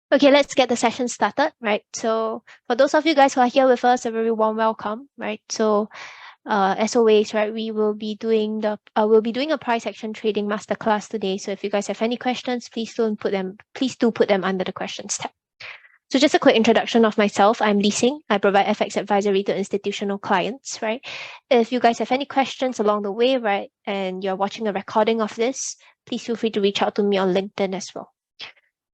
Okay, let's get the session started, right? So for those of you guys who are here with us, a very warm welcome, right? So as always, right, we will be doing a price action trading masterclass today. So if you guys have any questions, please do put them under the questions tab. So just a quick introduction of myself. I'm Lee Sing. I provide FX advisory to institutional clients, right? If you guys have any questions along the way, right, and you're watching a recording of this, please feel free to reach out to me on LinkedIn as well.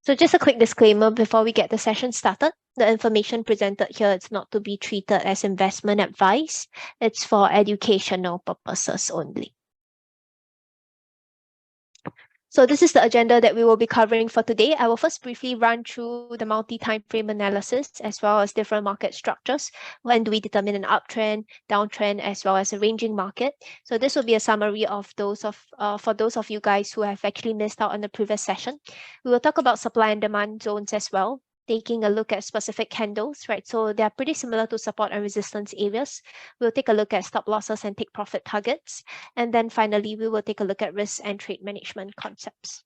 So just a quick disclaimer before we get the session started. The information presented here is not to be treated as investment advice. It's for educational purposes only. So this is the agenda that we will be covering for today. I will first briefly run through the multi-time frame analysis as well as different market structures. When do we determine an uptrend, downtrend, as well as a ranging market? So this will be a summary of for those of you guys who have actually missed out on the previous session. We will talk about supply and demand zones as well, taking a look at specific candles, right? So they are pretty similar to support and resistance areas. We'll take a look at stop losses and take profit targets. And then finally, we will take a look at risk and trade management concepts.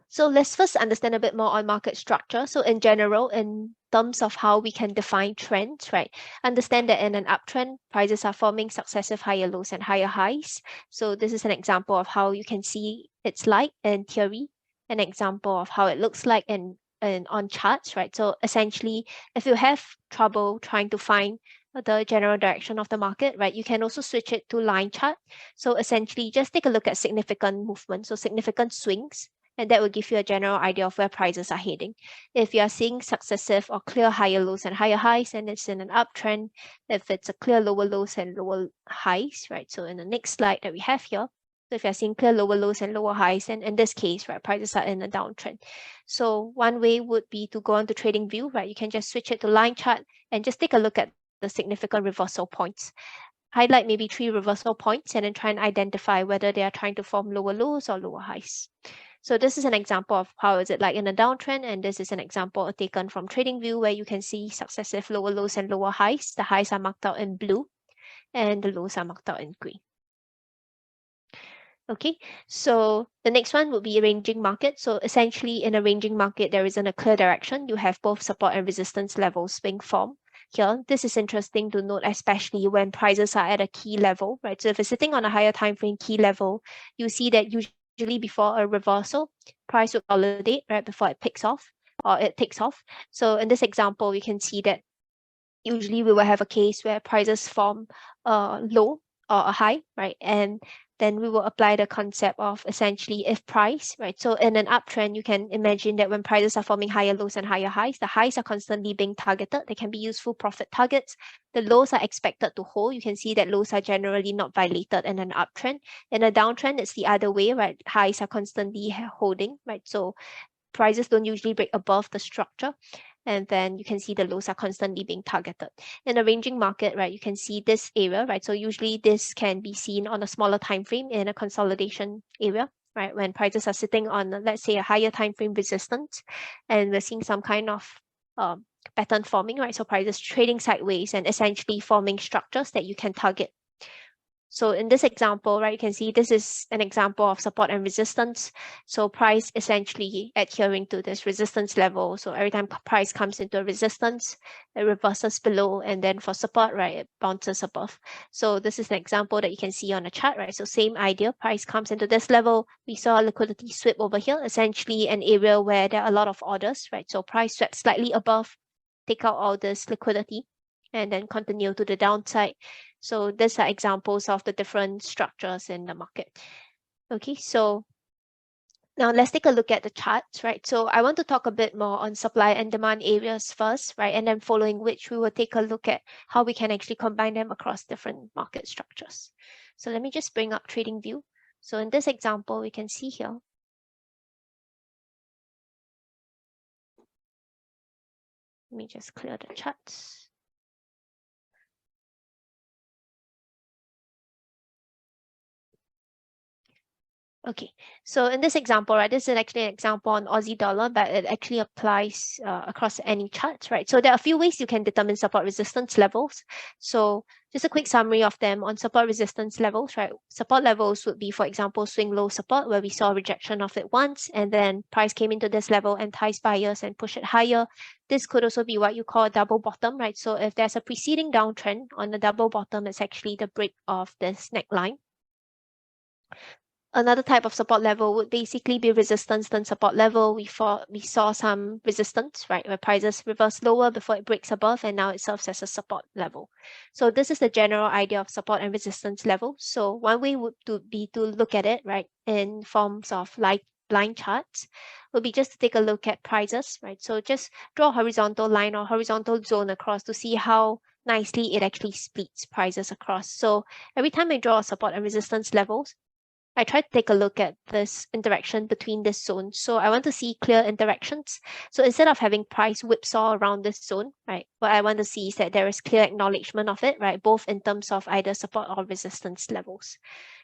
So let's first understand a bit more on market structure. So in general, in terms of how we can define trends, right? Understand that in an uptrend, prices are forming successive higher lows and higher highs. So this is an example of how you can see it's like in theory, an example of how it looks like in on charts, right? So essentially, if you have trouble trying to find the general direction of the market, right, you can also switch it to line chart. So essentially, just take a look at significant movements, so significant swings, and that will give you a general idea of where prices are heading. If you are seeing successive or clear higher lows and higher highs, and it's in an uptrend. If it's a clear lower lows and lower highs, right? So in the next slide that we have here, so if you're seeing clear lower lows and lower highs, then in this case, right, prices are in a downtrend. So one way would be to go on to trading view, right? You can just switch it to line chart and just take a look at the significant reversal points. Highlight maybe 3 reversal points and then try and identify whether they are trying to form lower lows or lower highs. So this is an example of how is it like in a downtrend, and this is an example taken from TradingView where you can see successive lower lows and lower highs. The highs are marked out in blue and the lows are marked out in green. Okay, so the next one would be a ranging market. So essentially in a ranging market, there isn't a clear direction. You have both support and resistance levels being formed. Here, this is interesting to note, especially when prices are at a key level, right? So if it's sitting on a higher time frame key level, you see that usually before a reversal, price will consolidate, right, before it picks off or it takes off. So in this example, we can see that usually we will have a case where prices form a low or a high, right? And then we will apply the concept of essentially if price, right? So in an uptrend, you can imagine that when prices are forming higher lows and higher highs, the highs are constantly being targeted. They can be useful profit targets. The lows are expected to hold. You can see that lows are generally not violated in an uptrend. In a downtrend, it's the other way, right? Highs are constantly holding, right? So prices don't usually break above the structure. And then you can see the lows are constantly being targeted. In a ranging market, right, you can see this area, right? So usually this can be seen on a smaller time frame in a consolidation area, right? When prices are sitting on, let's say, a higher time frame resistance, and we're seeing some kind of pattern forming, right? So prices trading sideways and essentially forming structures that you can target. So in this example, right, you can see this is an example of support and resistance. So price essentially adhering to this resistance level. So every time price comes into a resistance, it reverses below, and then for support, right, it bounces above. So this is an example that you can see on the chart, right? So same idea, price comes into this level. We saw a liquidity sweep over here, essentially an area where there are a lot of orders, right? So price swept slightly above, take out all this liquidity, and then continue to the downside. So these are examples of the different structures in the market. Okay, so now let's take a look at the charts, right? So I want to talk a bit more on supply and demand areas first, right? And then following which we will take a look at how we can actually combine them across different market structures. So let me just bring up TradingView. So in this example, we can see here, let me just clear the charts. Okay, so in this example, right, this is actually an example on Aussie dollar, but it actually applies across any charts, right? So there are a few ways you can determine support resistance levels. So just a quick summary of them on support resistance levels, right? Support levels would be, for example, swing low support, where we saw rejection of it once, and then price came into this level, enticed buyers and push it higher. This could also be what you call a double bottom, right? So if there's a preceding downtrend on the double bottom, it's actually the break of this neckline. Another type of support level would basically be resistance than support level. We saw some resistance, right, where prices reverse lower before it breaks above, and now it serves as a support level. So this is the general idea of support and resistance level. So one way would be to look at it, right, in forms of line charts, would be just to take a look at prices, right? So just draw a horizontal line or horizontal zone across to see how nicely it actually splits prices across. So every time I draw a support and resistance levels, I tried to take a look at this interaction between this zone. So I want to see clear interactions. So instead of having price whipsaw around this zone, right, what I want to see is that there is clear acknowledgement of it, right, both in terms of either support or resistance levels.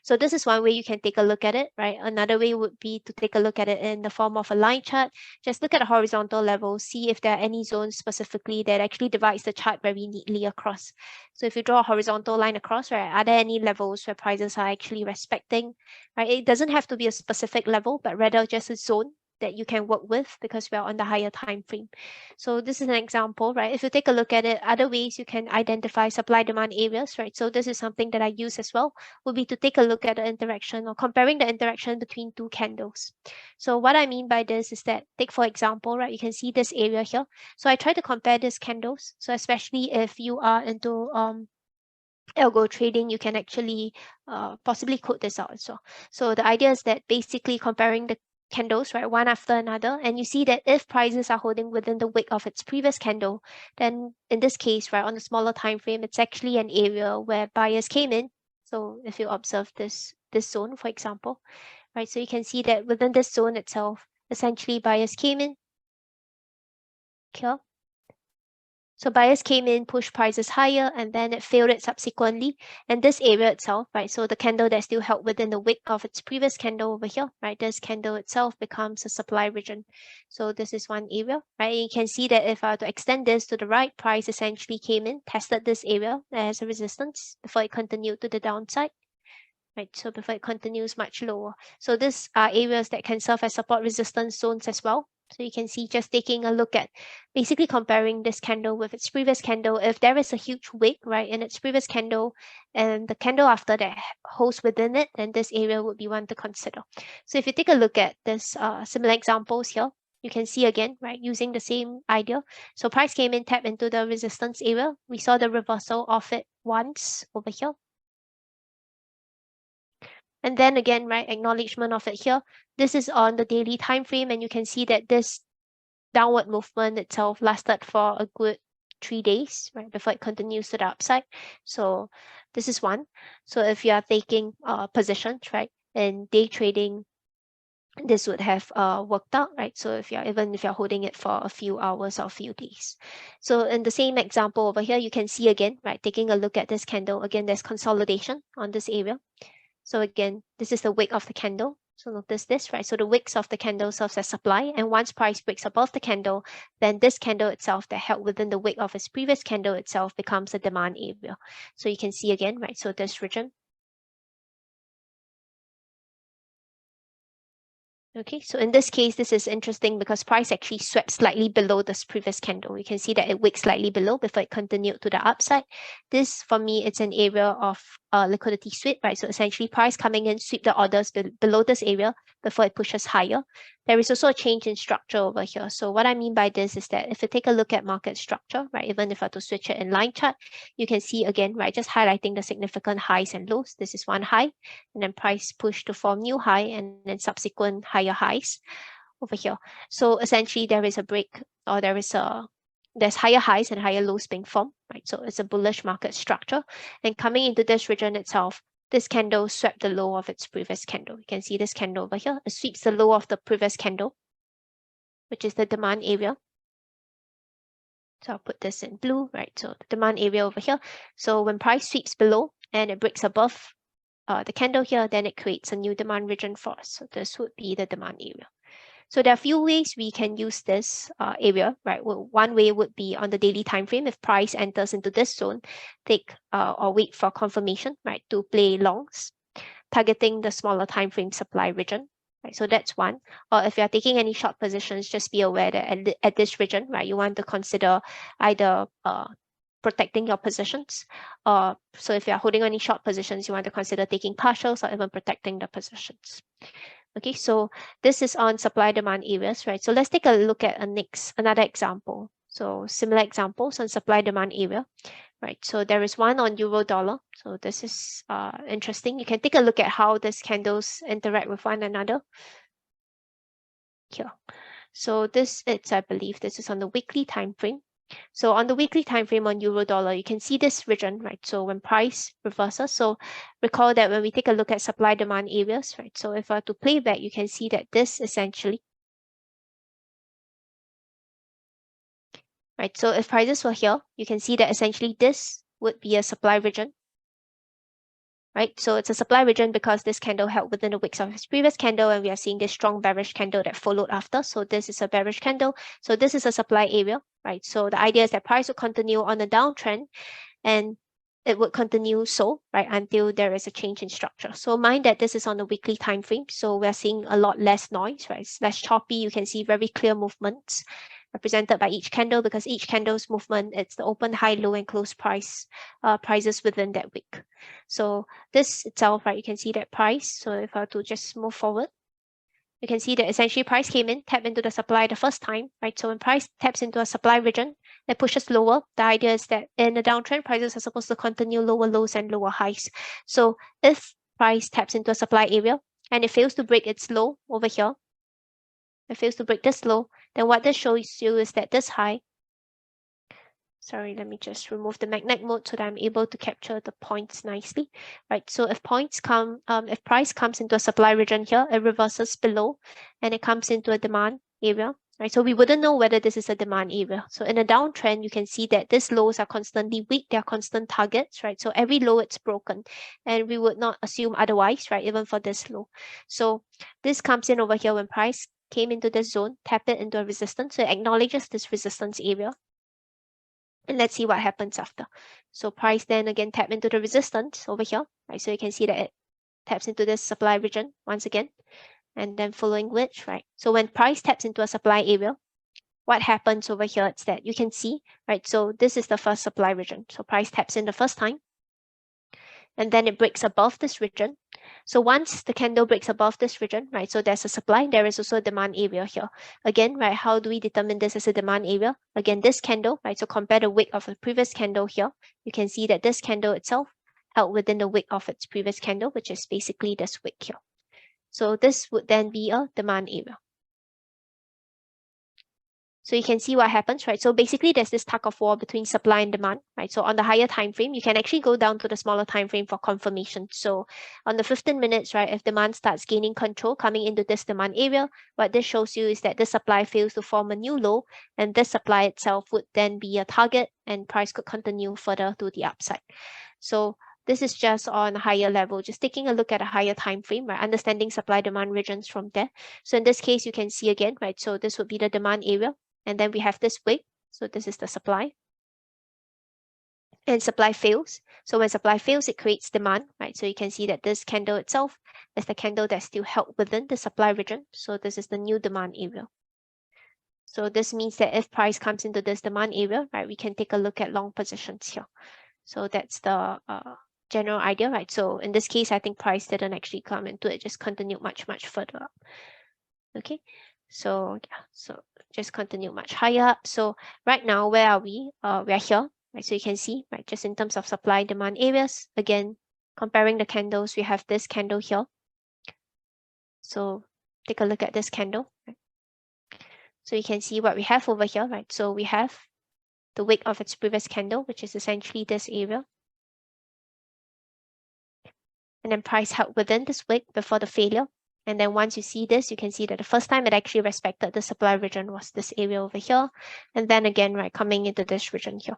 So this is one way you can take a look at it, right? Another way would be to take a look at it in the form of a line chart. Just look at a horizontal level, see if there are any zones specifically that actually divides the chart very neatly across. So if you draw a horizontal line across, right, are there any levels where prices are actually respecting? Right? It doesn't have to be a specific level, but rather just a zone that you can work with because we are on the higher time frame. So this is an example, right? If you take a look at it, other ways you can identify supply demand areas, right? So this is something that I use as well, would be to take a look at the interaction or comparing the interaction between two candles. So what I mean by this is that, take for example, right, you can see this area here. So I try to compare these candles. So especially if you are into algo trading, you can actually possibly code this out as well. So the idea is that basically comparing the candles, right, one after another, and you see that if prices are holding within the wick of its previous candle, then in this case, right, on a smaller time frame, it's actually an area where buyers came in. So if you observe this zone, for example, right, so you can see that within this zone itself, essentially buyers came in here. So buyers came in, pushed prices higher, and then it failed it subsequently. And this area itself, right, so the candle that still held within the wick of its previous candle over here, right, this candle itself becomes a supply region. So this is one area, right? You can see that if I were to extend this to the right, price essentially came in, tested this area as a resistance before it continued to the downside. Right, so before it continues much lower. So these are areas that can serve as support resistance zones as well. So you can see, just taking a look at basically comparing this candle with its previous candle, if there is a huge wick, right, in its previous candle and the candle after that holds within it, then this area would be one to consider. So if you take a look at this similar examples here, you can see again, right, using the same idea. So price came in, tapped into the resistance area. We saw the reversal of it once over here. And then again, right, acknowledgement of it here. This is on the daily time frame, and you can see that this downward movement itself lasted for a good 3 days, right, before it continues to the upside. So this is one. So if you are taking positions, right, in day trading, this would have worked out, right? So if you're holding it for a few hours or a few days. So in the same example over here, you can see again, right, taking a look at this candle, again, there's consolidation on this area. So again, this is the wick of the candle. So notice this, right? So the wicks of the candle serves as supply, and once price breaks above the candle, then this candle itself that held within the wick of its previous candle itself becomes a demand area. So you can see again, right? So this region. Okay, so in this case, this is interesting because price actually swept slightly below this previous candle. You can see that it wicked slightly below before it continued to the upside. This, for me, it's an area of liquidity sweep, right? So essentially price coming in, sweep the orders below this area before it pushes higher. There is also a change in structure over here. So what I mean by this is that if you take a look at market structure, right, even if I were to switch it in line chart, you can see again, right, just highlighting the significant highs and lows. This is one high, and then price push to form new high, and then subsequent higher highs over here. So essentially there is a break, or there's higher highs and higher lows being formed, right? So it's a bullish market structure. And coming into this region itself, this candle swept the low of its previous candle. You can see this candle over here. It sweeps the low of the previous candle, which is the demand area. So I'll put this in blue, right? So the demand area over here. So when price sweeps below and it breaks above the candle here, then it creates a new demand region for us. So this would be the demand area. So there are a few ways we can use this area, right? Well, one way would be on the daily time frame. If price enters into this zone, take or wait for confirmation, right, to play longs, targeting the smaller time frame supply region. Right, so that's one. Or if you're taking any short positions, just be aware that at this region, right, you want to consider either protecting your positions, or so if you're holding any short positions, you want to consider taking partials or even protecting the positions. Okay, so this is on supply demand areas, right? So let's take a look at another example. So similar examples on supply demand area, right? So there is one on euro dollar. So this is interesting. You can take a look at how these candles interact with one another here. So this is, I believe, this is on the weekly time frame. So on the weekly time frame on euro dollar, you can see this region, right? So when price reverses, so recall that when we take a look at supply demand areas, right? So if I were to play back, you can see that this essentially, right? So if prices were here, you can see that essentially this would be a supply region, right? So it's a supply region because this candle held within the wicks of its previous candle, and we are seeing this strong bearish candle that followed after. So this is a bearish candle. So this is a supply area, right? So the idea is that price will continue on a downtrend, and it would continue so, right, until there is a change in structure. So mind that this is on the weekly time frame. So we're seeing a lot less noise, right? It's less choppy. You can see very clear movements represented by each candle, because each candle's movement, it's the open, high, low, and close prices within that wick. So this itself, right, you can see that price. So if I were to just move forward, you can see that essentially price came in, tapped into the supply the first time, right? So when price taps into a supply region, it pushes lower. The idea is that in a downtrend, prices are supposed to continue lower lows and lower highs. So if price taps into a supply area and it fails to break its low over here, it fails to break this low, then what this shows you is that this high, sorry, let me just remove the magnet mode so that I'm able to capture the points nicely, right? So if if price comes into a supply region here, it reverses below and it comes into a demand area, right? So we wouldn't know whether this is a demand area. So in a downtrend, you can see that these lows are constantly weak. They are constant targets, right? So every low it's broken, and we would not assume otherwise, right? Even for this low. So this comes in over here when price came into this zone, tap it into a resistance. So it acknowledges this resistance area. And let's see what happens after. So price then again tap into the resistance over here, right? So you can see that it taps into this supply region once again, and then following which, right? So when price taps into a supply area, what happens over here is that you can see, right? So this is the first supply region. So price taps in the first time, and then it breaks above this region. So once the candle breaks above this region, right, so there's a supply, there is also a demand area here. Again, right, how do we determine this as a demand area? Again, this candle, right, so compare the wick of the previous candle here, you can see that this candle itself held within the wick of its previous candle, which is basically this wick here. So this would then be a demand area. So you can see what happens, right? So basically there's this tug of war between supply and demand, right? So on the higher time frame, you can actually go down to the smaller time frame for confirmation. So on the 15 minutes, right, if demand starts gaining control coming into this demand area, what this shows you is that the supply fails to form a new low, and this supply itself would then be a target, and price could continue further to the upside. So this is just on a higher level, just taking a look at a higher time frame, right? Understanding supply demand regions from there. So in this case, you can see again, right? So this would be the demand area. And then we have this wick. So this is the supply. And supply fails. So when supply fails, it creates demand, right? So you can see that this candle itself is the candle that's still held within the supply region. So this is the new demand area. So this means that if price comes into this demand area, right, we can take a look at long positions here. So that's the general idea, right? So in this case, I think price didn't actually come into it, just continued much, much further up. Okay. So yeah, so just continue much higher up. So right now, where are we? We are here, right? So you can see, right, just in terms of supply demand areas, again, comparing the candles, we have this candle here. So take a look at this candle. Right? So you can see what we have over here, right? So we have the wick of its previous candle, which is essentially this area. And then price held within this wick before the failure. And then once you see this, you can see that the first time it actually respected the supply region was this area over here. And then again, right, coming into this region here.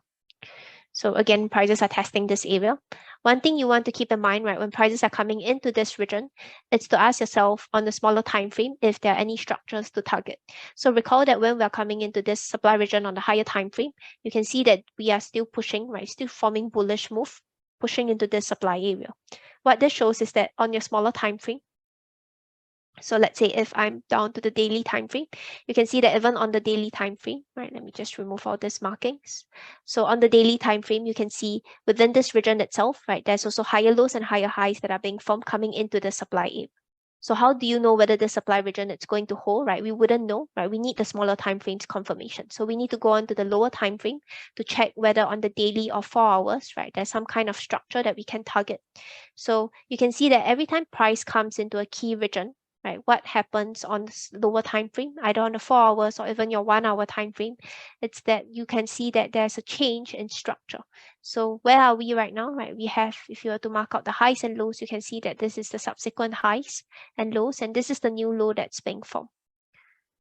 So again, prices are testing this area. One thing you want to keep in mind, right, when prices are coming into this region, it's to ask yourself on the smaller time frame if there are any structures to target. So recall that when we are coming into this supply region on the higher time frame, you can see that we are still pushing, right, still forming bullish move, pushing into this supply area. What this shows is that on your smaller time frame, so let's say if I'm down to the daily time frame, you can see that even on the daily time frame, right? Let me just remove all these markings. So on the daily time frame, you can see within this region itself, right? There's also higher lows and higher highs that are being formed coming into the supply area. So how do you know whether the supply region is going to hold, right? We wouldn't know, right? We need the smaller time frames confirmation. So we need to go on to the lower time frame to check whether on the daily or 4 hours, right? There's some kind of structure that we can target. So you can see that every time price comes into a key region, right? What happens on the lower time frame, either on the 4 hours or even your 1 hour time frame, it's that you can see that there's a change in structure. So where are we right now, right? We have, if you were to mark out the highs and lows, you can see that this is the subsequent highs and lows, and this is the new low that's being formed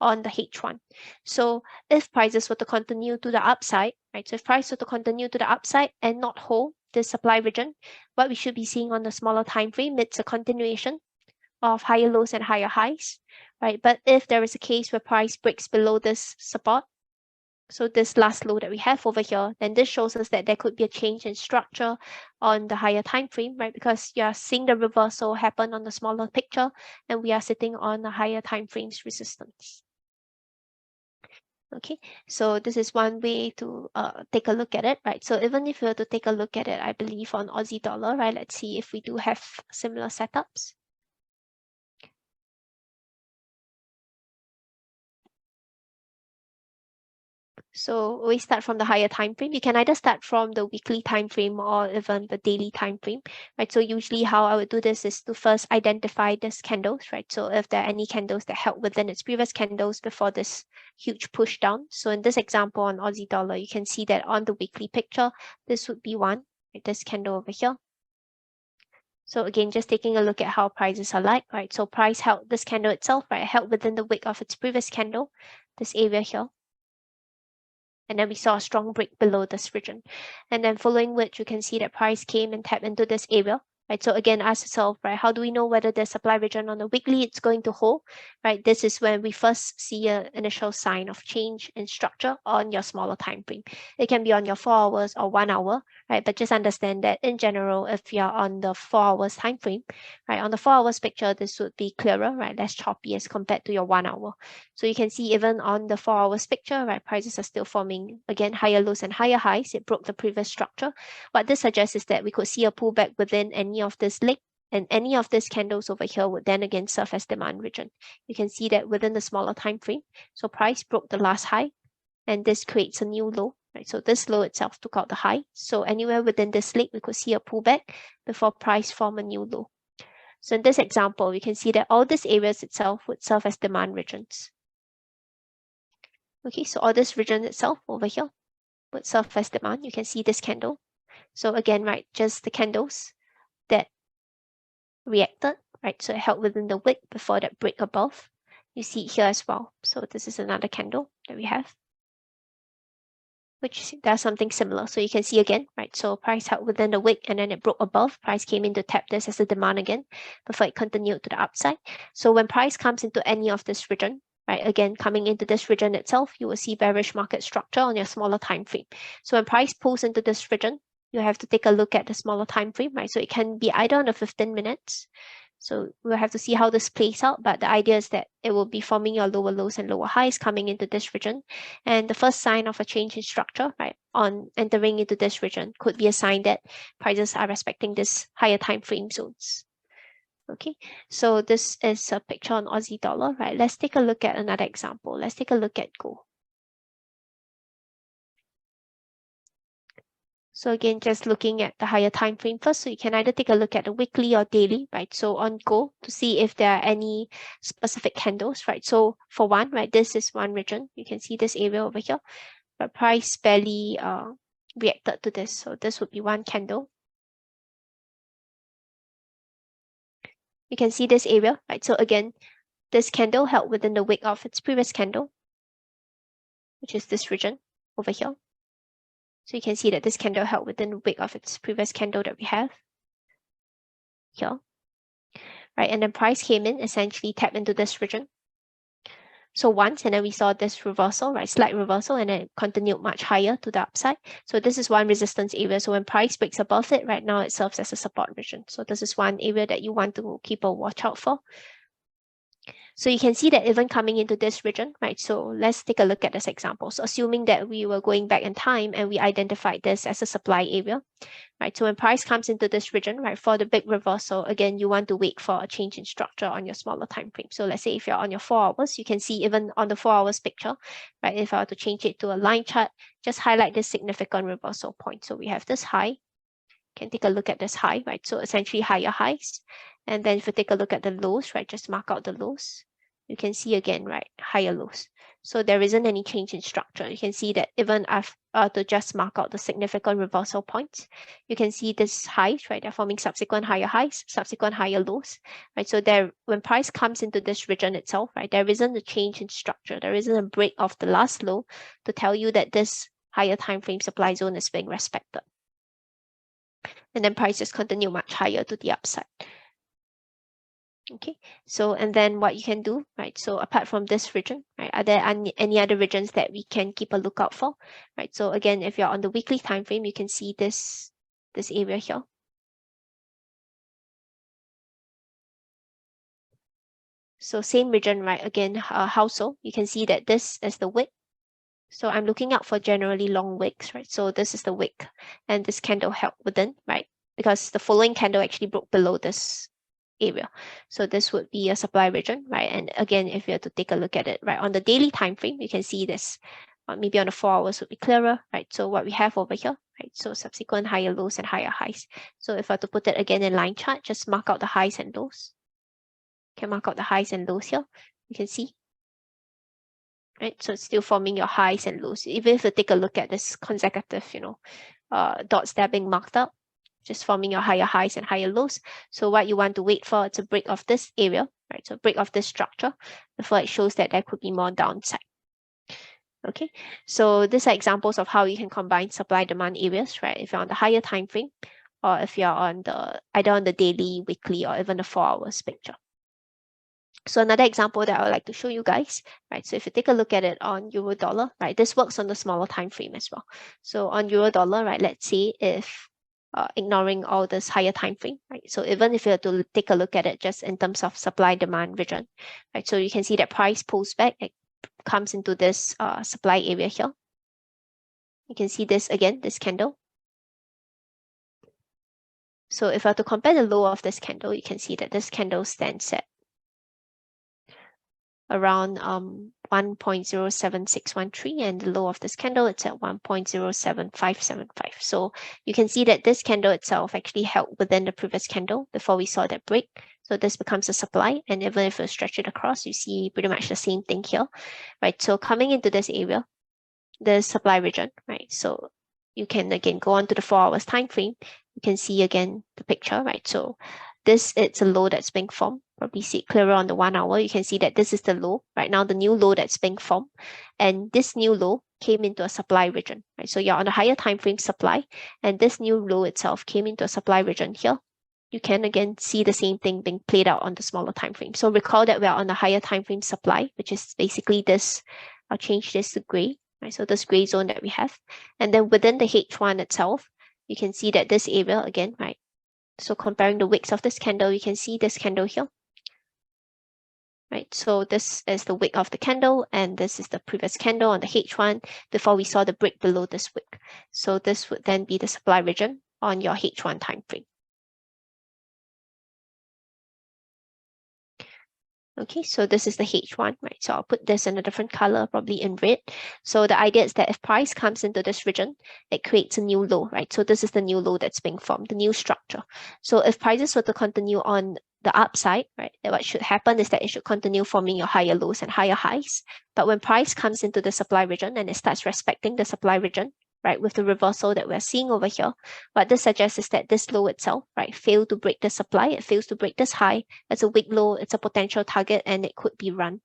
on the H1. So if prices were to continue to the upside, right? So if price were to continue to the upside and not hold this supply region, what we should be seeing on the smaller time frame, it's a continuation of higher lows and higher highs, right? But if there is a case where price breaks below this support, so this last low that we have over here, then this shows us that there could be a change in structure on the higher time frame, right? Because you are seeing the reversal happen on the smaller picture, and we are sitting on the higher time frames resistance. Okay, so this is one way to take a look at it, right? So even if you were to take a look at it, I believe on Aussie dollar, right? Let's see if we do have similar setups. So we start from the higher time frame. You can either start from the weekly time frame or even the daily time frame, right? So usually how I would do this is to first identify these candles, right? So if there are any candles that held within its previous candles before this huge push down. So in this example on Aussie dollar, you can see that on the weekly picture, this would be one, right? This candle over here. So again, just taking a look at how prices are like, right? So price held this candle itself, right? Held within the wick of its previous candle, this area here. And then we saw a strong break below this region. And then following which you can see that price came and tapped into this area, right? So again, ask yourself, right, how do we know whether the supply region on the weekly it's going to hold, right? This is when we first see an initial sign of change in structure on your smaller time frame. It can be on your 4 hours or 1 hour, right? But just understand that in general, if you're on the 4 hours time frame, right, on the 4 hours picture, this would be clearer, right? Less choppy as compared to your 1 hour. So you can see even on the 4 hours picture, right, prices are still forming, again, higher lows and higher highs. It broke the previous structure. What this suggests is that we could see a pullback within any of this leg, and any of these candles over here would then again serve as demand region. You can see that within the smaller time frame. So price broke the last high, and this creates a new low. Right, so this low itself took out the high. So anywhere within this leg, we could see a pullback before price form a new low. So in this example, we can see that all these areas itself would serve as demand regions. Okay, so all this region itself over here would serve as demand. You can see this candle. So again, right, just the candles that reacted, right? So it held within the wick before that break above. You see it here as well. So this is another candle that we have, which does something similar. So you can see again, right? So price held within the wick and then it broke above. Price came in to tap this as a demand again before it continued to the upside. So when price comes into any of this region, right, again, coming into this region itself, you will see bearish market structure on your smaller time frame. So when price pulls into this region, you have to take a look at the smaller time frame, right? So it can be either on the 15 minutes. So we'll have to see how this plays out, but the idea is that it will be forming your lower lows and lower highs coming into this region. And the first sign of a change in structure, right, on entering into this region could be a sign that prices are respecting this higher time frame zones. Okay, so this is a picture on Aussie dollar, right? Let's take a look at another example. Let's take a look at gold. So again, just looking at the higher time frame first. So you can either take a look at the weekly or daily, right? So on gold to see if there are any specific candles, right? So for one, right, this is one region. You can see this area over here, but price barely reacted to this. So this would be one candle. You can see this area, right? So again, this candle held within the wick of its previous candle, which is this region over here. So you can see that this candle held within the wick of its previous candle that we have here, right? And then price came in, essentially tapped into this region. So once, and then we saw this reversal, right? Slight reversal, and then it continued much higher to the upside. So this is one resistance area. So when price breaks above it, right now it serves as a support region. So this is one area that you want to keep a watch out for. So you can see that even coming into this region, right? So let's take a look at this example. So assuming that we were going back in time and we identified this as a supply area, right? So when price comes into this region, right, for the big reversal, again, you want to wait for a change in structure on your smaller time frame. So let's say if you're on your 4 hours, you can see even on the 4 hours picture, right? If I were to change it to a line chart, just highlight this significant reversal point. So we have this high. Can take a look at this high, right? So essentially higher highs. And then if you take a look at the lows, right, just mark out the lows. You can see again, right, higher lows. So there isn't any change in structure. You can see that even after to just mark out the significant reversal points, you can see this highs, right? They're forming subsequent higher highs, subsequent higher lows, right? So there, when price comes into this region itself, right, there isn't a change in structure. There isn't a break of the last low to tell you that this higher time frame supply zone is being respected. And then prices continue much higher to the upside. Okay, so and then what you can do, right? So apart from this region, right, are there any other regions that we can keep a lookout for, right? So again, if you're on the weekly time frame, you can see this area here. So same region, right? Again, how so? You can see that this is the wick. So I'm looking out for generally long wicks, right? So this is the wick, and this candle held within, right? Because the following candle actually broke below this area. So this would be a supply region, right? And again, if you have to take a look at it, right, on the daily time frame, you can see this. Maybe on the 4 hours would be clearer, right? So what we have over here, right? So subsequent higher lows and higher highs. So if I were to put it again in line chart, just mark out the highs and lows. Can mark out the highs and lows here. You can see, right? So it's still forming your highs and lows. Even if you take a look at this consecutive, dots that are being marked up, just forming your higher highs and higher lows. So what you want to wait for is a break of this area, right? So break of this structure before it shows that there could be more downside. Okay, so these are examples of how you can combine supply demand areas, right? If you're on the higher time frame, or if you're on either on the daily, weekly, or even the 4 hours picture. So another example that I would like to show you guys, right? So if you take a look at it on euro dollar, right? This works on the smaller time frame as well. So on euro dollar, right? Let's say if ignoring all this higher time frame, right? So even if you have to take a look at it just in terms of supply demand region, right? So you can see that price pulls back, it comes into this supply area here. You can see this again, this candle. So if I were to compare the low of this candle, you can see that this candle stands at around 1.07613, and the low of this candle, it's at 1.07575. So you can see that this candle itself actually held within the previous candle before we saw that break. So this becomes a supply, and even if you stretch it across, you see pretty much the same thing here, right? So coming into this area, the supply region, right? So you can again go on to the 4 hours time frame. You can see again the picture, right? So it's a low that's being formed. Probably see it clearer on the 1 hour. You can see that this is the low right now, the new low that's being formed, and this new low came into a supply region, right? So you're on a higher time frame supply, and this new low itself came into a supply region here. You can again see the same thing being played out on the smaller time frame. So recall that we are on a higher time frame supply, which is basically this. I'll change this to gray, right? So this gray zone that we have, and then within the H1 itself, you can see that this area again, right? So comparing the wicks of this candle, you can see this candle here, right? So this is the wick of the candle, and this is the previous candle on the H1 before we saw the break below this wick. So this would then be the supply region on your H1 time frame. Okay, so this is the H1, right? So I'll put this in a different color, probably in red. So the idea is that if price comes into this region, it creates a new low, right? So this is the new low that's being formed, the new structure. So if prices were to continue on the upside, right, then what should happen is that it should continue forming your higher lows and higher highs. But when price comes into the supply region and it starts respecting the supply region, right, with the reversal that we're seeing over here, what this suggests is that this low itself, right, failed to break the supply, it fails to break this high. It's a weak low, it's a potential target, and it could be run.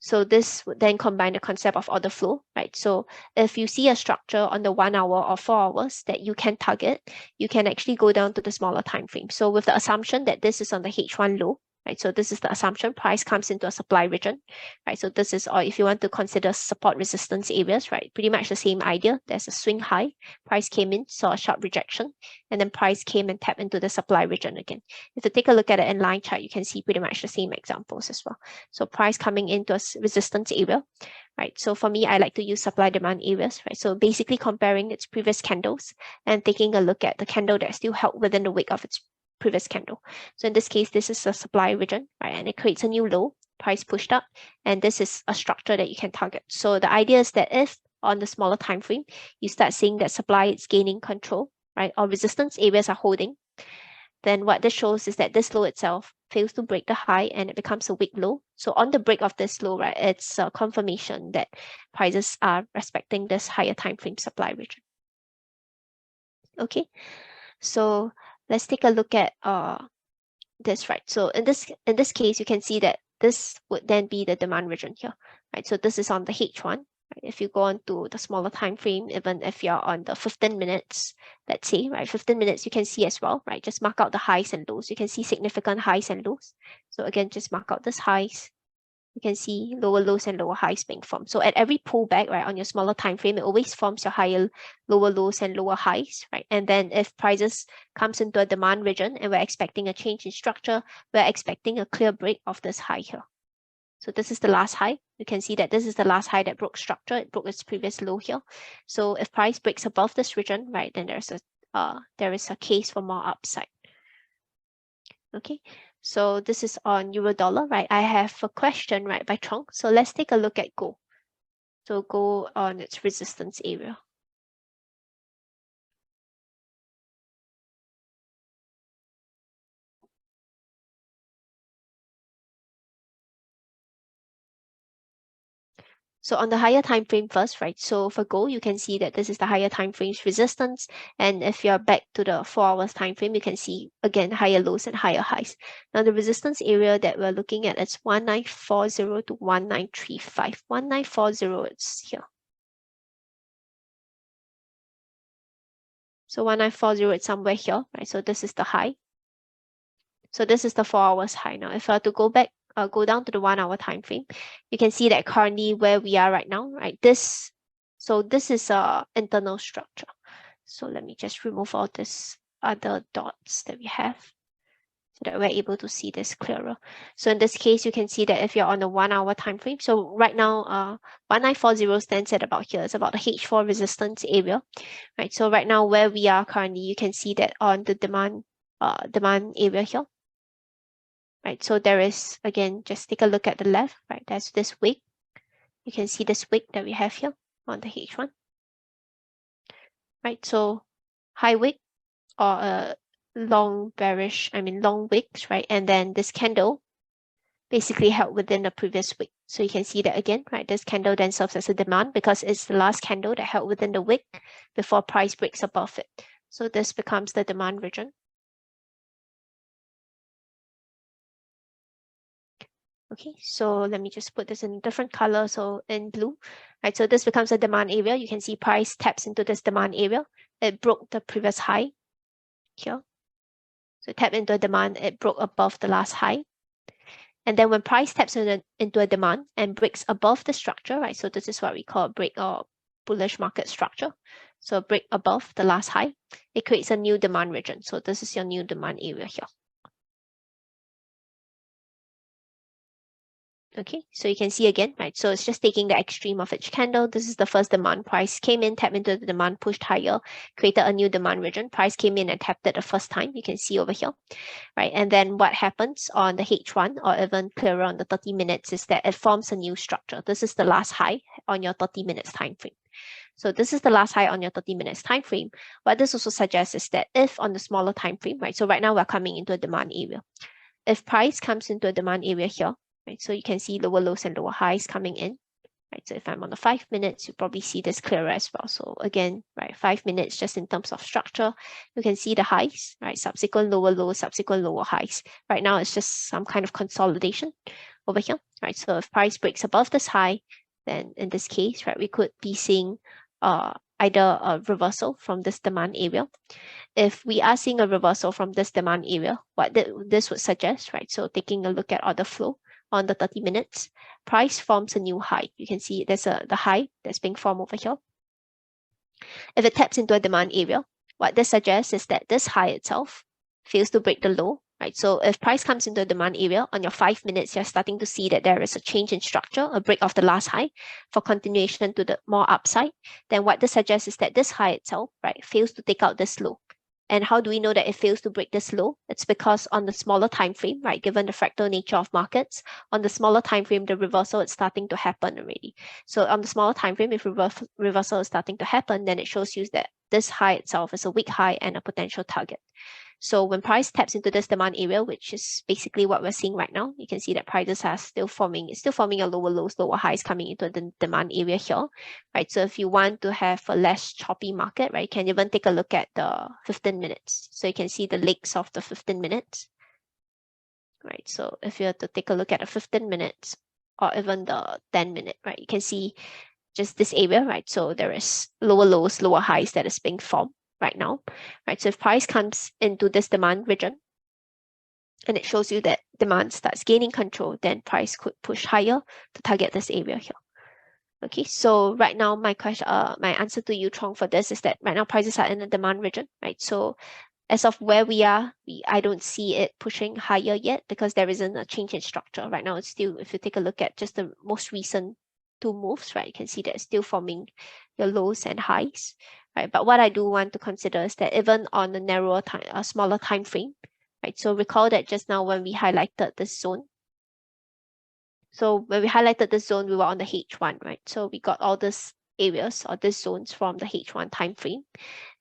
So this would then combine the concept of order flow, right? So if you see a structure on the 1 hour or 4 hours that you can target, you can actually go down to the smaller time frame. So with the assumption that this is on the H1 low, right? So this is the assumption, price comes into a supply region, right? So this is, or if you want to consider support resistance areas, right? Pretty much the same idea. There's a swing high, price came in, saw a sharp rejection, and then price came and tapped into the supply region again. If you take a look at it in line chart, you can see pretty much the same examples as well. So price coming into a resistance area, right? So for me, I like to use supply demand areas, right? So basically comparing its previous candles and taking a look at the candle that still held within the wick of its previous candle. So in this case, this is a supply region, right? And it creates a new low, price pushed up, and this is a structure that you can target. So the idea is that if on the smaller time frame, you start seeing that supply is gaining control, right? Or resistance areas are holding, then what this shows is that this low itself fails to break the high and it becomes a weak low. So on the break of this low, right, it's a confirmation that prices are respecting this higher time frame supply region. Okay, so let's take a look at this, right? So in this case, you can see that this would then be the demand region here, right? So this is on the H1. If you go on to the smaller time frame, even if you're on the 15 minutes, let's say, right, 15 minutes, you can see as well, right? Just mark out the highs and lows. You can see significant highs and lows. So again, just mark out this highs. You can see lower lows and lower highs being formed. So at every pullback, right, on your smaller time frame, it always forms your higher, lower lows and lower highs, right? And then if prices comes into a demand region and we're expecting a change in structure, we're expecting a clear break of this high here. So this is the last high. You can see that this is the last high that broke structure. It broke its previous low here. So if price breaks above this region, right, then there is a case for more upside. Okay, so this is on euro dollar, right? I have a question, right, by Chong. So let's take a look at gold. So gold on its resistance area. So on the higher time frame first, right? So for gold, you can see that this is the higher time frame's resistance. And if you're back to the 4 hours time frame, you can see again higher lows and higher highs. Now the resistance area that we're looking at is 1940 to 1935. 1940 is here. So 1940 is somewhere here, right? So this is the high. So this is the 4 hours high. Now if I were to go back, go down to the 1 hour time frame, you can see that currently where we are right now, right? This is a internal structure. So let me just remove all these other dots that we have so that we're able to see this clearer. So in this case, you can see that if you're on the 1 hour time frame, so right now 1940 stands at about here. It's about the H4 resistance area, right? So right now where we are currently, you can see that on the demand area here. Right, so there is, again, just take a look at the left, right? There's this wick. You can see this wick that we have here on the H1. Right, so high wick or a long wicks, right? And then this candle basically held within the previous wick. So you can see that again, right? This candle then serves as a demand because it's the last candle that held within the wick before price breaks above it. So this becomes the demand region. Okay, so let me just put this in a different color. So in blue, right? So this becomes a demand area. You can see price taps into this demand area. It broke the previous high here. So tap into a demand, it broke above the last high. And then when price taps into a demand and breaks above the structure, right? So this is what we call break or bullish market structure. So break above the last high, it creates a new demand region. So this is your new demand area here. Okay, so you can see again, right? So it's just taking the extreme of each candle. This is the first demand. Price came in, tapped into the demand, pushed higher, created a new demand region. Price came in and tapped it the first time. You can see over here, right? And then what happens on the H1 or even clearer on the 30 minutes is that it forms a new structure. This is the last high on your 30 minutes time frame. So this is the last high on your 30 minutes time frame. What this also suggests is that if on the smaller time frame, right? So right now we're coming into a demand area. If price comes into a demand area here, right? So you can see lower lows and lower highs coming in. right? So if I'm on the 5 minutes, you probably see this clearer as well. So again, right, 5 minutes, just in terms of structure, you can see the highs, right? Subsequent lower lows, subsequent lower highs. Right now, it's just some kind of consolidation over here, right? So if price breaks above this high, then in this case, right, we could be seeing either a reversal from this demand area. If we are seeing a reversal from this demand area, what this would suggest, right? So taking a look at order flow on the 30 minutes, price forms a new high. You can see there's the high that's being formed over here. If it taps into a demand area, what this suggests is that this high itself fails to break the low, right? So if price comes into a demand area on your 5 minutes, you're starting to see that there is a change in structure, a break of the last high for continuation to the more upside. Then what this suggests is that this high itself, right, fails to take out this low. And how do we know that it fails to break this low? It's because on the smaller time frame, right, given the fractal nature of markets, on the smaller time frame, the reversal is starting to happen already. So on the smaller time frame, if reversal is starting to happen, then it shows you that this high itself is a weak high and a potential target. So when price taps into this demand area, which is basically what we're seeing right now, you can see that prices are still forming a lower lows, lower highs coming into the demand area here, right? So if you want to have a less choppy market, right, you can even take a look at the 15 minutes. So you can see the legs of the 15 minutes, right? So if you have to take a look at the 15 minutes or even the 10 minute, right, you can see just this area, right? So there is lower lows, lower highs that is being formed right now, right? So if price comes into this demand region and it shows you that demand starts gaining control, then price could push higher to target this area here. Okay, so right now my answer to you, Trong, for this is that right now prices are in the demand region, right? So as of where we are, I don't see it pushing higher yet because there isn't a change in structure. Right now, it's still, if you take a look at just the most recent 2 moves, right, you can see that it's still forming your lows and highs, right? But what I do want to consider is that even on a narrower time, a smaller time frame, right? So recall that just now when we highlighted this zone. So when we highlighted this zone, we were on the H1, right? So we got all these areas or these zones from the H1 time frame.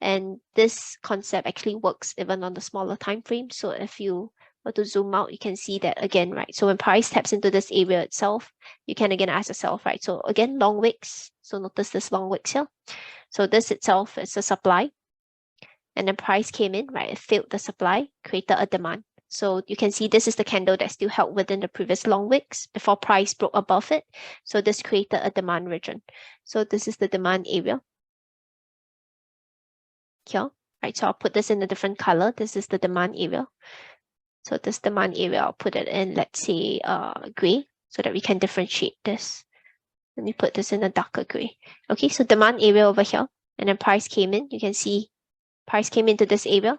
And this concept actually works even on the smaller time frame. So if you were to zoom out, you can see that again, right? So when price taps into this area itself, you can again ask yourself, right? So again, long wicks. So notice this long wicks here. So this itself is a supply. And then price came in, right? It filled the supply, created a demand. So you can see this is the candle that still held within the previous long wicks before price broke above it. So this created a demand region. So this is the demand area here, right? So I'll put this in a different color. This is the demand area. So this demand area, I'll put it in, let's say, gray, so that we can differentiate this. Let me put this in a darker gray. Okay, so demand area over here, and then price came in. You can see price came into this area.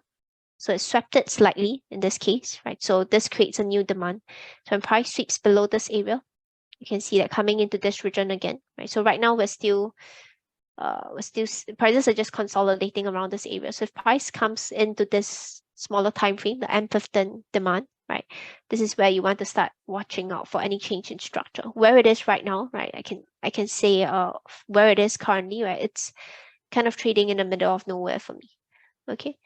So it swept it slightly in this case, right? So this creates a new demand. So when price sweeps below this area, you can see that coming into this region again, right? So right now we're still prices are just consolidating around this area. So if price comes into this smaller time frame, the M15 demand, right? This is where you want to start watching out for any change in structure. Where it is right now, right? I can say where it is currently, right? It's kind of trading in the middle of nowhere for me. Okay.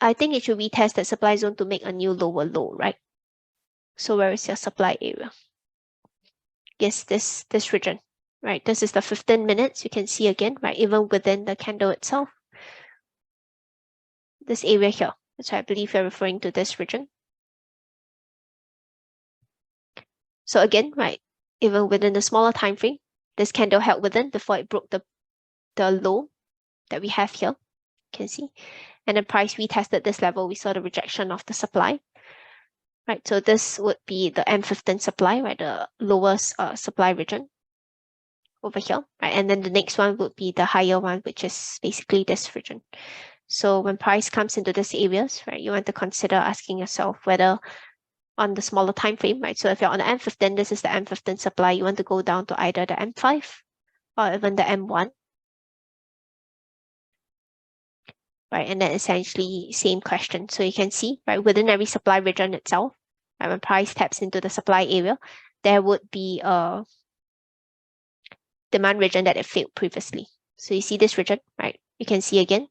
I think it should retest that supply zone to make a new lower low, right? So where is your supply area? Yes, this region, right? This is the 15 minutes. You can see again, right? Even within the candle itself, this area here. So I believe you're referring to this region. So again, right? Even within the smaller time frame, this candle held within before it broke the low that we have here. You can see. And then price retested this level. We saw the rejection of the supply. Right, so this would be the M15 supply, right, the lowest supply region over here, right, and then the next one would be the higher one, which is basically this region. So when price comes into these areas, right, you want to consider asking yourself whether on the smaller time frame, right, so if you're on the M15, this is the M15 supply, you want to go down to either the M5 or even the M1. Right, and then essentially same question. So you can see, right, within every supply region itself, right, when price taps into the supply area, there would be a demand region that it failed previously. So you see this region, right? You can see again,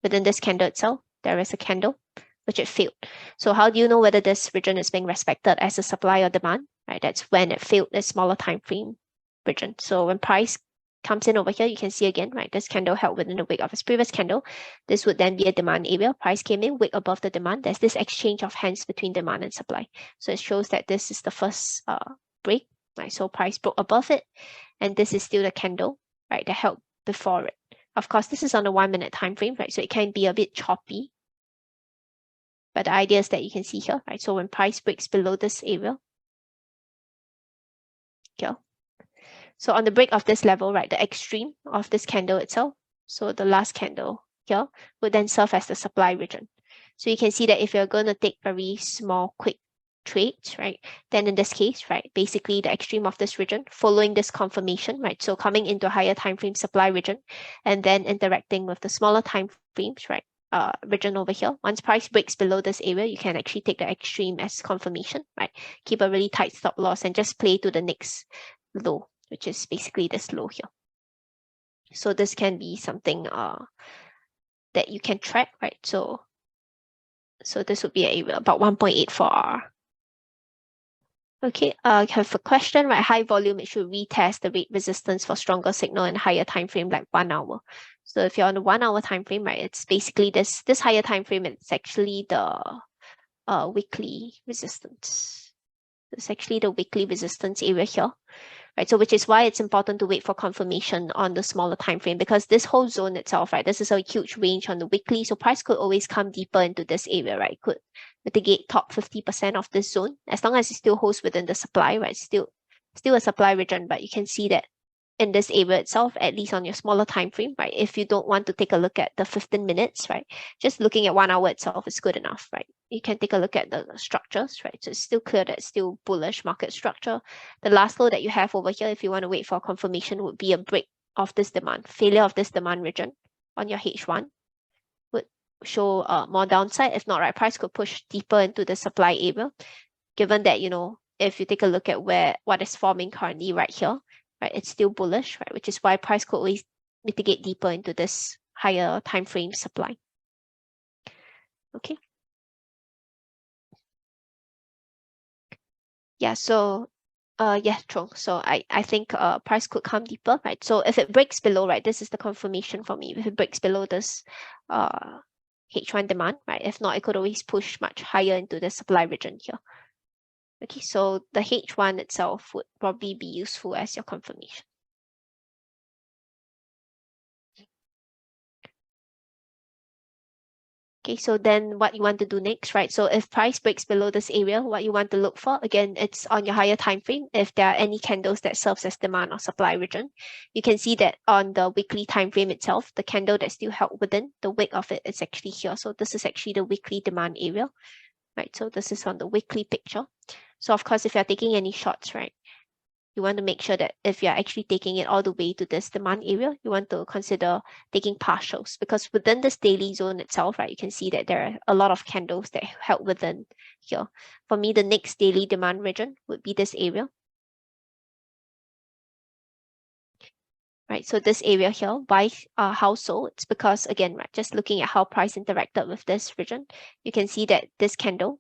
within this candle itself, there is a candle which it failed. So how do you know whether this region is being respected as a supply or demand? Right, that's when it failed a smaller time frame region. So when price comes in over here, you can see again, right, this candle held within the wick of its previous candle. This would then be a demand area. Price came in, wick above the demand. There's this exchange of hands between demand and supply. So it shows that this is the first break, right? So price broke above it, and this is still the candle, right, that held before it. Of course, this is on a 1 minute time frame, right? So it can be a bit choppy. But the idea is that you can see here, right? So when price breaks below this area, here. So on the break of this level, right, the extreme of this candle itself, so the last candle here, would then serve as the supply region. So you can see that if you're going to take very small, quick trades, right, then in this case, right, basically the extreme of this region, following this confirmation, right, so coming into a higher time frame supply region, and then interacting with the smaller time frames, right, region over here. Once price breaks below this area, you can actually take the extreme as confirmation, right? Keep a really tight stop loss and just play to the next low, which is basically this low here. So this can be something that you can track, right? So this would be an area about 1.84R. Okay, I have a question, right? High volume, it should retest the rate resistance for stronger signal in higher time frame, like 1 hour. So if you're on the 1 hour time frame, right, it's basically this higher time frame. It's actually the weekly resistance. It's actually the weekly resistance area here, right? So which is why it's important to wait for confirmation on the smaller time frame, because this whole zone itself, right, this is a huge range on the weekly. So price could always come deeper into this area, right? Could mitigate top 50% of this zone as long as it still holds within the supply, right? Still a supply region, but you can see that in this area itself, at least on your smaller time frame, right? If you don't want to take a look at the 15 minutes, right? Just looking at 1 hour itself is good enough, right? You can take a look at the structures, right? So it's still clear that it's still bullish market structure. The last low that you have over here, if you want to wait for confirmation, would be a break of this demand. Failure of this demand region on your H1 would show more downside. If not, right, price could push deeper into the supply area, given that, you know, if you take a look at what is forming currently right here, right, it's still bullish, right, which is why price could always mitigate deeper into this higher time frame supply. Okay. Yeah, so yeah, true. So I think price could come deeper, right? So if it breaks below, right, this is the confirmation for me. If it breaks below this H1 demand, right? If not, it could always push much higher into the supply region here. Okay, so the H1 itself would probably be useful as your confirmation. Okay, so then what you want to do next, right? So if price breaks below this area, what you want to look for, again, it's on your higher time frame. If there are any candles that serves as demand or supply region, you can see that on the weekly time frame itself, the candle that's still held within the wick of it is actually here. So this is actually the weekly demand area, right? So this is on the weekly picture. So of course, if you're taking any shots, right, you want to make sure that if you're actually taking it all the way to this demand area, you want to consider taking partials, because within this daily zone itself, right, you can see that there are a lot of candles that held within here. For me, the next daily demand region would be this area. Right, so this area here, why how so? It's because, again, right, just looking at how price interacted with this region, you can see that this candle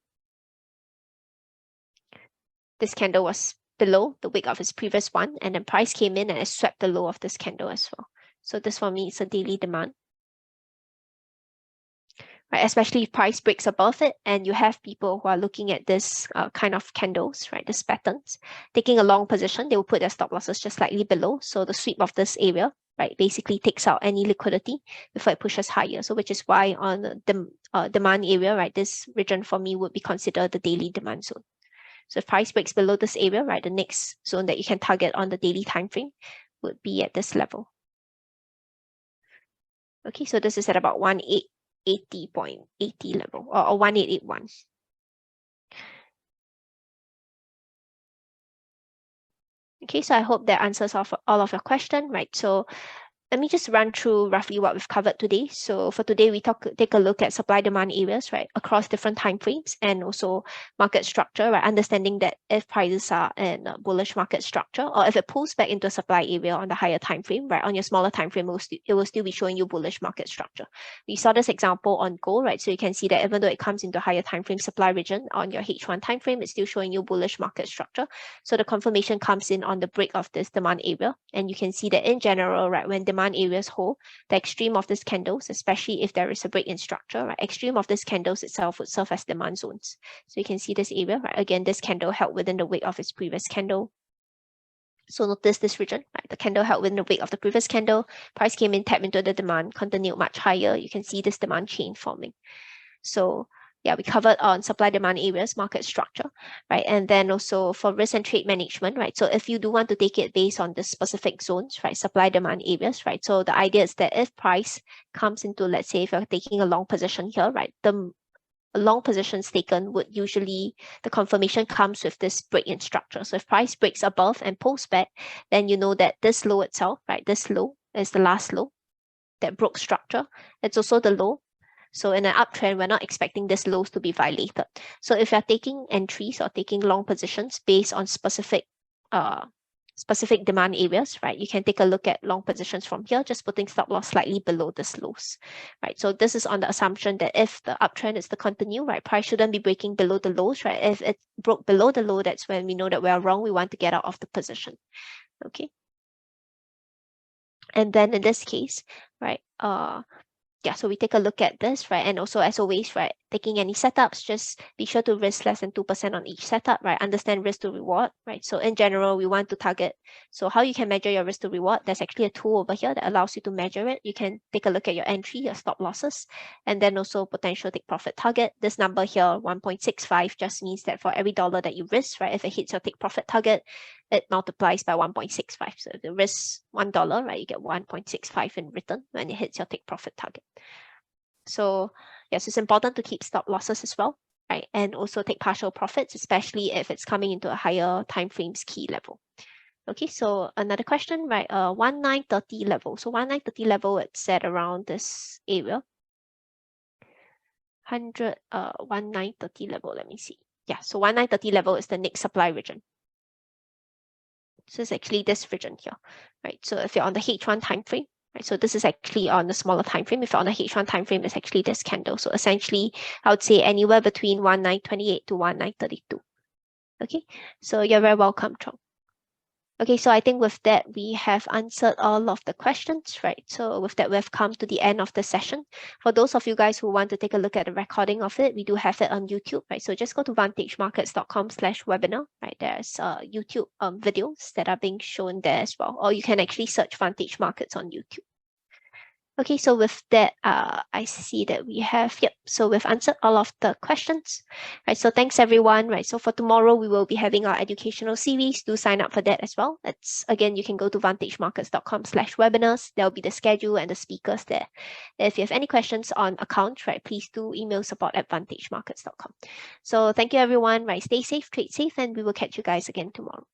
was below the wick of its previous one, and then price came in and it swept the low of this candle as well. So this for me is a daily demand, right? Especially if price breaks above it and you have people who are looking at this kind of candles, right? This patterns, taking a long position, they will put their stop losses just slightly below. So the sweep of this area, right, basically takes out any liquidity before it pushes higher. So which is why on the demand area, right, this region for me would be considered the daily demand zone. So if price breaks below this area, right, the next zone that you can target on the daily time frame would be at this level. Okay, so this is at about 1880.80 level, or 1881. Okay, so I hope that answers all of your question, right? So let me just run through roughly what we've covered today. So for today, we take a look at supply-demand areas, right, across different time frames, and also market structure, right, understanding that if prices are in a bullish market structure, or if it pulls back into a supply area on the higher time frame, right, on your smaller time frame, it will still be showing you bullish market structure. We saw this example on gold, right, so you can see that even though it comes into higher time frame supply region on your H1 time frame, it's still showing you bullish market structure. So the confirmation comes in on the break of this demand area, and you can see that in general, right, when demand areas hold, the extreme of these candles, especially if there is a break in structure, right, extreme of these candles itself would serve as demand zones. So you can see this area, right, again, this candle held within the wick of its previous candle. So notice this region, right, the candle held within the wick of the previous candle, price came in, tapped into the demand, continued much higher. You can see this demand chain forming. So yeah, we covered on supply demand areas, market structure, right? And then also for risk and trade management, right? So if you do want to take it based on the specific zones, right? Supply demand areas, right? So the idea is that if price comes into, let's say if you're taking a long position here, right? The long positions taken would usually, the confirmation comes with this break in structure. So if price breaks above and pulls back, then you know that this low itself, right? This low is the last low that broke structure. It's also the low. So in an uptrend, we're not expecting these lows to be violated. So if you're taking entries or taking long positions based on specific demand areas, right, you can take a look at long positions from here, just putting stop loss slightly below the lows, right? So this is on the assumption that if the uptrend is to continue, right, price shouldn't be breaking below the lows, right? If it broke below the low, that's when we know that we are wrong. We want to get out of the position, okay? And then in this case, right, yeah, so we take a look at this, right? And also, as always, right, taking any setups, just be sure to risk less than 2% on each setup, right? Understand risk to reward, right? So in general, we want to target. So how you can measure your risk to reward, there's actually a tool over here that allows you to measure it. You can take a look at your entry, your stop losses, and then also potential take profit target. This number here, 1.65, just means that for every dollar that you risk, right, if it hits your take profit target, it multiplies by 1.65. So if you risk $1, right, you get 1.65 in return when it hits your take profit target. So yes, it's important to keep stop losses as well, right? And also take partial profits, especially if it's coming into a higher time frames key level. Okay, so another question, right? 1930 level. So 1930 level, it's set around this area. 1930 level, let me see. Yeah, so 1930 level is the next supply region. So it's actually this region here, right? So if you're on the H1 time frame, right? So this is actually on the smaller time frame. If you're on the H1 time frame, it's actually this candle. So essentially, I would say anywhere between 1928 to 1932. Okay, so you're very welcome, Chong. Okay, so I think with that, we have answered all of the questions, right? So with that, we've come to the end of the session. For those of you guys who want to take a look at the recording of it, we do have it on YouTube, right? So just go to vantagemarkets.com/webinar, right? There's YouTube videos that are being shown there as well, or you can actually search Vantage Markets on YouTube. Okay, so with that, I see that we have, yep, so we've answered all of the questions, right? So thanks everyone, right? So for tomorrow, we will be having our educational series. Do sign up for that as well. That's, again, you can go to vantagemarkets.com/webinars. There'll be the schedule and the speakers there. If you have any questions on accounts, right, please do email support@vantagemarkets.com. So thank you everyone, right? Stay safe, trade safe, and we will catch you guys again tomorrow.